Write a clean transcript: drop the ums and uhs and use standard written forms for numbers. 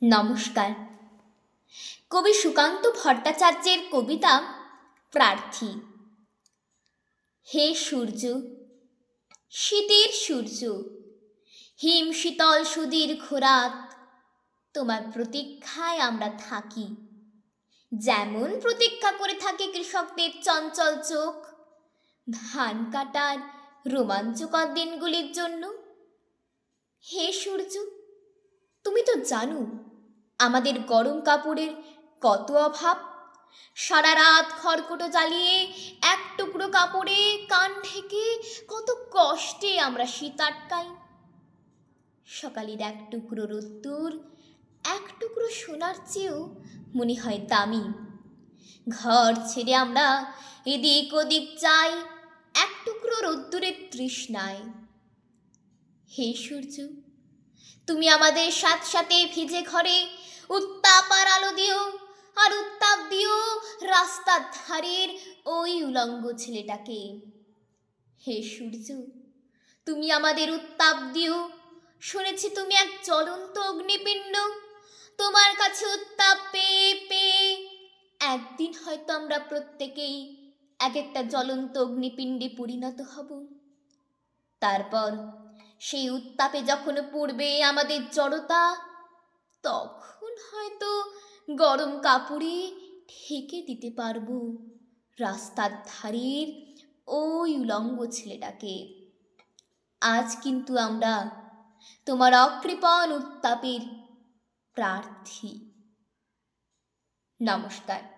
নমস্কার। কবি সুকান্ত ভট্টাচার্যের কবিতা প্রার্থী। হে সূর্য, শীতের সূর্য, হিম শীতল সুদীর্ঘ রাত, তোমার প্রতীক্ষায় আমরা থাকি। যেমন প্রতীক্ষা করে থাকে কৃষকদের চঞ্চল চোখ ধান কাটার রোমাঞ্চকর দিনগুলির জন্য। হে সূর্য, তুমি তো জানো আমাদের গরম কাপড়ের কত অভাব। সারা রাত খড়কুটো জ্বালিয়ে এক টুকরো কাপড়ে কান ঢেকে কত কষ্টে আমরা শীত আটকাই। সকালের এক টুকরো রোদ্দুর এক টুকরো সোনার চেয়েও মনে হয় দামি। ঘর ছেড়ে আমরা এদিক ওদিক যাই এক টুকরো রোদ্দুরের তৃষ্ণায়। হে সূর্য, তুমি আমাদের সাথে সাথে ভিজে ঘরে উত্তাপ আর আলো দিও, আর উত্তাপ দিও রাস্তার ধারের ওই উলঙ্গ ছেলেটাকে। হে সূর্য, তুমি আমাদের উত্তাপ দিও। শুনেছি তুমি এক জ্বলন্ত অগ্নিপিণ্ড। তোমার কাছে উত্তাপ পেয়ে পেয়ে একদিন হয়তো আমরা প্রত্যেকেই এক একটা জ্বলন্ত অগ্নিপিণ্ডে পরিণত হব। তারপর সেই উত্তাপে যখন পড়বে আমাদের জড়তা, তখন হয়তো গরম কাপড়ে ঢেকে দিতে পারবো রাস্তার ধারের ওই উলঙ্গ ছেলেটাকে। আজ কিন্তু আমরা তোমার অকৃপণ উত্তাপের প্রার্থী। নমস্কার।